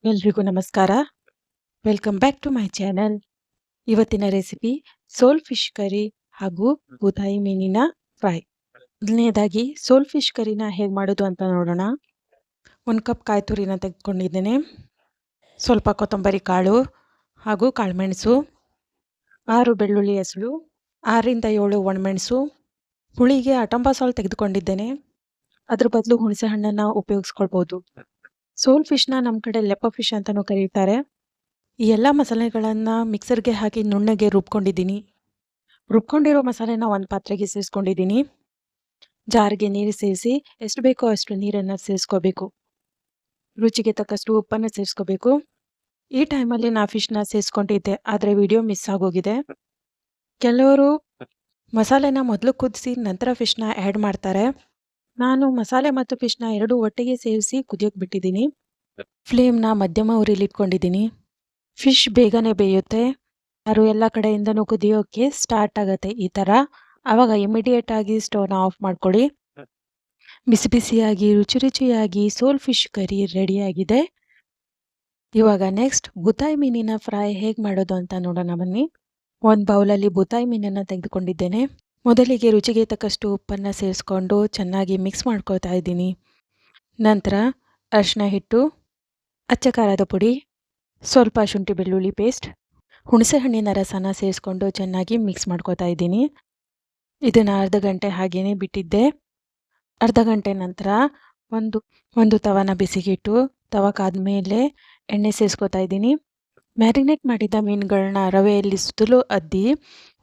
ಎಲ್ರಿಗೂ ನಮಸ್ಕಾರ. Welcome back to my channel. ಇವತ್ತಿನ ರೆಸಿಪಿ ಸೋಲ್ ಫಿಶ್ ಕರಿ ಹಾಗೂ ಬೂತಾಯಿ ಮೀನಿನ ಫ್ರೈ. ಮೊದಲನೇದಾಗಿ ಸೋಲ್ ಫಿಶ್ ಕರಿನ ಹೇಗೆ ಮಾಡೋದು ಅಂತ ನೋಡೋಣ. 1 ಕಪ್ ಕಾಯಿ ತುರಿನ ತೆಗೆದುಕೊಂಡಿದ್ದೇನೆ. ಸ್ವಲ್ಪ ಕೊತ್ತಂಬರಿ ಕಾಳು ಹಾಗೂ ಕಾಳುಮೆಣಸು, 6 ಬೆಳ್ಳುಳ್ಳಿ ಹೆಸಳು, 6 ರಿಂದ 7 ಒಣಮೆಣಸು, ಹುಳಿಗೆ ಅಟಂಬ ಸಾಲ್ಟ್ ತೆಗೆದುಕೊಂಡಿದ್ದೇನೆ. ಅದ್ರ ಬದಲು ಹುಣಸೆ ಹಣ್ಣನ್ನು ಉಪಯೋಗಿಸ್ಕೊಳ್ಬೋದು. ಸೋಲ್ ಫಿಶ್ನ ನಮ್ಮ ಕಡೆ ಲೆಪ ಫಿಶ್ ಅಂತಲೂ ಕರೀತಾರೆ. ಈ ಎಲ್ಲ ಮಸಾಲೆಗಳನ್ನು ಮಿಕ್ಸರ್ಗೆ ಹಾಕಿ ನುಣ್ಣಗೆ ರುಬ್ಕೊಂಡಿದ್ದೀನಿ. ರುಬ್ಕೊಂಡಿರೋ ಮಸಾಲೆನ ಒಂದು ಪಾತ್ರೆಗೆ ಸೇರಿಸ್ಕೊಂಡಿದ್ದೀನಿ. ಜಾರ್ಗೆ ನೀರು ಸೇರಿಸಿ ಎಷ್ಟು ಬೇಕೋ ಅಷ್ಟು ನೀರನ್ನು ಸೇರಿಸ್ಕೋಬೇಕು. ರುಚಿಗೆ ತಕ್ಕಷ್ಟು ಉಪ್ಪನ್ನು ಸೇರಿಸ್ಕೋಬೇಕು. ಈ ಟೈಮಲ್ಲಿ ನಾ ಫಿಶ್ನ ಸೇರಿಸ್ಕೊಂಡಿದ್ದೆ, ಆದರೆ ವಿಡಿಯೋ ಮಿಸ್ ಆಗೋಗಿದೆ. ಕೆಲವರು ಮಸಾಲೆನ ಮೊದಲು ಕುದಿಸಿ ನಂತರ ಫಿಶ್ನ ಆ್ಯಡ್ ಮಾಡ್ತಾರೆ. ನಾನು ಮಸಾಲೆ ಮತ್ತು ಫಿಶ್ನ ಎರಡೂ ಒಟ್ಟಿಗೆ ಸೇರಿಸಿ ಕುದಿಯೋಕೆ ಬಿಟ್ಟಿದ್ದೀನಿ. ಫ್ಲೇಮ್ನ ಮಧ್ಯಮ ಉರಿಲಿ ಇಟ್ಕೊಂಡಿದ್ದೀನಿ. ಫಿಶ್ ಬೇಗನೆ ಬೇಯುತ್ತೆ. ಯಾರು ಎಲ್ಲ ಕಡೆಯಿಂದನೂ ಕುದಿಯೋಕೆ ಸ್ಟಾರ್ಟ್ ಆಗುತ್ತೆ ಈ ಥರ. ಆವಾಗ ಇಮಿಡಿಯೇಟ್ ಆಗಿ ಸ್ಟವ್ನ ಆಫ್ ಮಾಡ್ಕೊಳ್ಳಿ. ಬಿಸಿ ಬಿಸಿಯಾಗಿ ರುಚಿ ರುಚಿಯಾಗಿ ಸೋಲ್ ಫಿಶ್ ಕರಿ ರೆಡಿಯಾಗಿದೆ. ಇವಾಗ ನೆಕ್ಸ್ಟ್ ಬೂತಾಯಿ ಮೀನಿನ ಫ್ರೈ ಹೇಗೆ ಮಾಡೋದು ಅಂತ ನೋಡೋಣ ಬನ್ನಿ. ಒಂದು ಬೌಲಲ್ಲಿ ಬೂತಾಯಿ ಮೀನನ್ನು ತೆಗೆದುಕೊಂಡಿದ್ದೇನೆ. ಮೊದಲಿಗೆ ರುಚಿಗೆ ತಕ್ಕಷ್ಟು ಉಪ್ಪನ್ನು ಸೇರಿಸ್ಕೊಂಡು ಚೆನ್ನಾಗಿ ಮಿಕ್ಸ್ ಮಾಡ್ಕೊಳ್ತಾ ಇದ್ದೀನಿ. ನಂತರ ಅರಿಶಿನ ಹಿಟ್ಟು, ಅಚ್ಚ ಖಾರದ ಪುಡಿ, ಸ್ವಲ್ಪ ಶುಂಠಿ ಬೆಳ್ಳುಳ್ಳಿ ಪೇಸ್ಟ್, ಹುಣಸೆ ಹಣ್ಣಿನ ರಸನ ಸೇರಿಸ್ಕೊಂಡು ಚೆನ್ನಾಗಿ ಮಿಕ್ಸ್ ಮಾಡ್ಕೊತಾ ಇದ್ದೀನಿ. ಇದನ್ನು ಅರ್ಧ ಗಂಟೆ ಹಾಗೇ ಬಿಟ್ಟಿದ್ದೆ. ಅರ್ಧ ಗಂಟೆ ನಂತರ ಒಂದು ತವಾನ ಬಿಸಿಗಿಟ್ಟು ತವಕಾದ್ಮೇಲೆ ಎಣ್ಣೆ ಸೇರಿಸ್ಕೊತಾ ಇದ್ದೀನಿ. ಮ್ಯಾರಿನೇಟ್ ಮಾಡಿದ ಮೀನುಗಳನ್ನ ರವೆಯಲ್ಲಿ ಸುತ್ತಲೂ ಅದ್ದಿ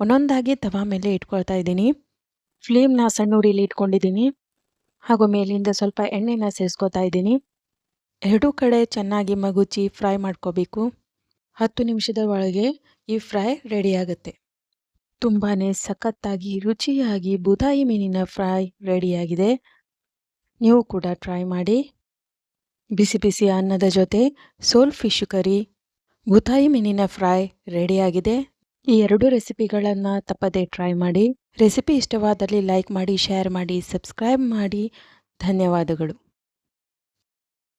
ಒಂದೊಂದಾಗಿ ತವಾ ಮೇಲೆ ಇಟ್ಕೊಳ್ತಾ ಇದ್ದೀನಿ. ಫ್ಲೇಮ್ನ ಸಣ್ಣ ಉರಿಲಿ ಇಟ್ಕೊಂಡಿದ್ದೀನಿ ಹಾಗೂ ಮೇಲಿಂದ ಸ್ವಲ್ಪ ಎಣ್ಣೆನ ಸೇರಿಸ್ಕೊತಾ ಇದ್ದೀನಿ. ಎರಡೂ ಕಡೆ ಚೆನ್ನಾಗಿ ಮಗುಚಿ ಫ್ರೈ ಮಾಡ್ಕೋಬೇಕು. 10 ನಿಮಿಷದ ಒಳಗೆ ಈ ಫ್ರೈ ರೆಡಿಯಾಗುತ್ತೆ. ತುಂಬಾ ಸಖತ್ತಾಗಿ ರುಚಿಯಾಗಿ ಬೂತಾಯಿ ಮೀನಿನ ಫ್ರೈ ರೆಡಿಯಾಗಿದೆ. ನೀವು ಕೂಡ ಟ್ರೈ ಮಾಡಿ. ಬಿಸಿ ಬಿಸಿ ಅನ್ನದ ಜೊತೆ ಸೋಲ್ ಫಿಶ್ ಕರಿ, ಬೂತಾಯಿ ಮೀನಿನ ಫ್ರೈ ರೆಡಿಯಾಗಿದೆ. ಈ 2 ರೆಸಿಪಿಗಳನ್ನು ತಪ್ಪದೇ ಟ್ರೈ ಮಾಡಿ. ರೆಸಿಪಿ ಇಷ್ಟವಾದಲ್ಲಿ ಲೈಕ್ ಮಾಡಿ, ಶೇರ್ ಮಾಡಿ, ಸಬ್ಸ್ಕ್ರೈಬ್ ಮಾಡಿ. ಧನ್ಯವಾದಗಳು.